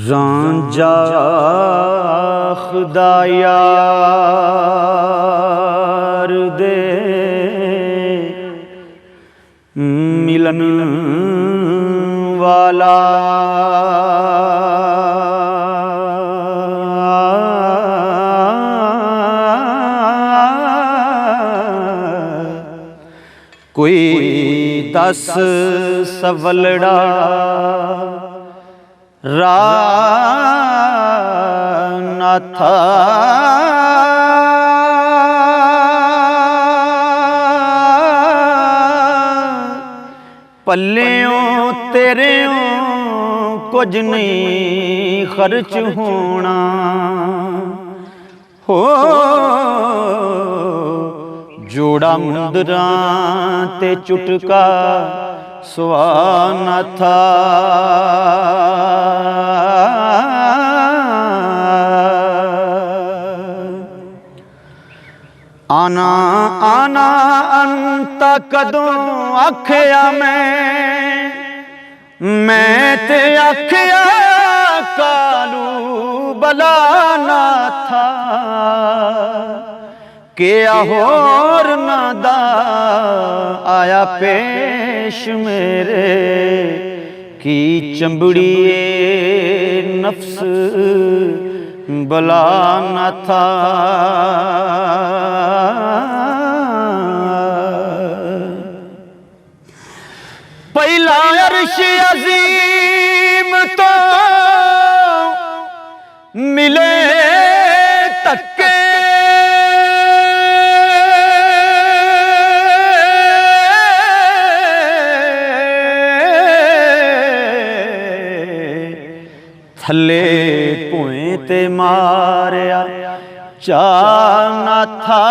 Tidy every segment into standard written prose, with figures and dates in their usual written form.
ਰਾਂਝਾ ਖੁਦਾ ਯਾਰ ਦੇ ਮਿਲਨ ਵਾਲਾ कोई दस सवलड़ा ना था पल्लियों तेरेओं कुछ नहीं खर्च होना हो जोड़ा मुंदरां ते चुटका सुहाना था। आना आना अंता कदों आखिया मैं ते आखिया कालू बला ना था के होर नादा आया पेश मेरे की चंबड़िए नफ्स बला न था। पहला अर्श अजीम तो मिले तक्के थले भुएं ते मारिया चा ना था।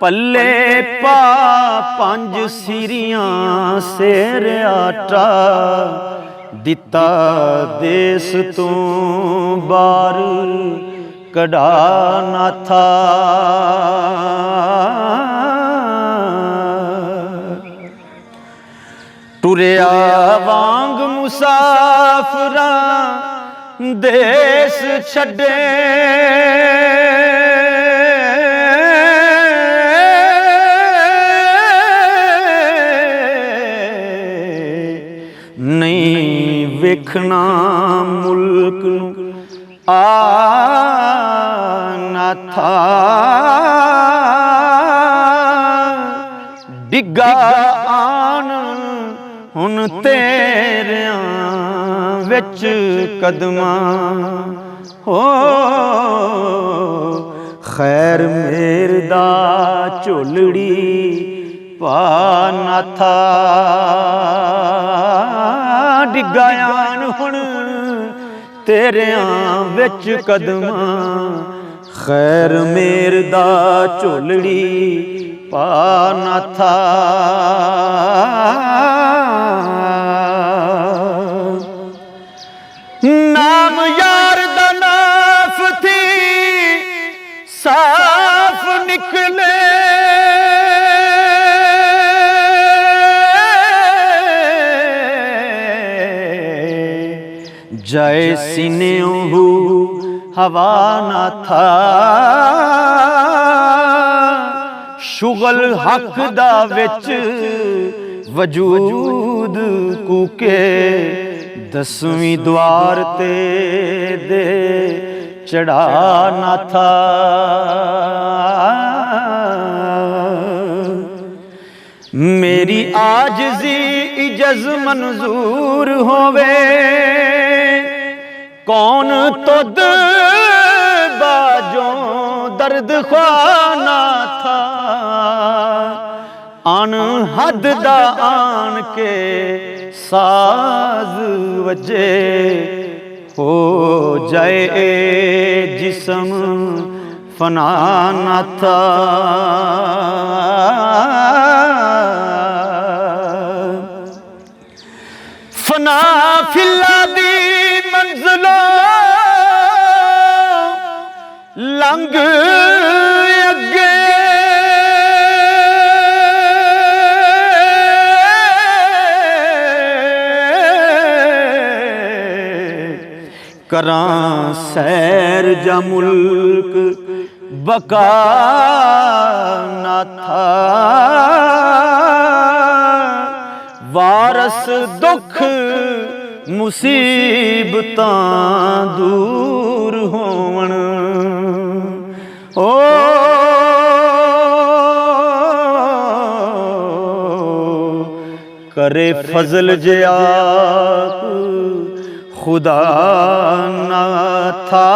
पल्ले पा पंज सिरियां सेर आटा दिता देस तू बार कढ़ा ना था। टुरिया वांग मुसाफरा देश छड़े नहीं वेखना मुल्क आना था। डिगा आन हुन तेरियां विच कदमां हो खैर मेर दा झोलड़ी पा ना था। डिगायान हुन तेरियां विच कदमां खैर मेर दा झोलड़ी पा ना था। नाम यार दा नाफ थी साफ निकले जाए सीनेओं हवा ना था। शुगल हक दा विच वजूद कूके दसवीं द्वार ते दे चढ़ा ना था। मेरी आजजी इजज मंजूर होवे कौन तुद बाजों दर्द ख्वाना था। अन हद दा आन के साज वजे हो जाए जिस्म फना ना था। फना फिल्ला दी मंजिलों लंघ अगे करां सैर जा मुल्क बका ना था। वारस दुख मुसीबतां दूर होवण। ओ करे फजल जे आप खुदा ना था।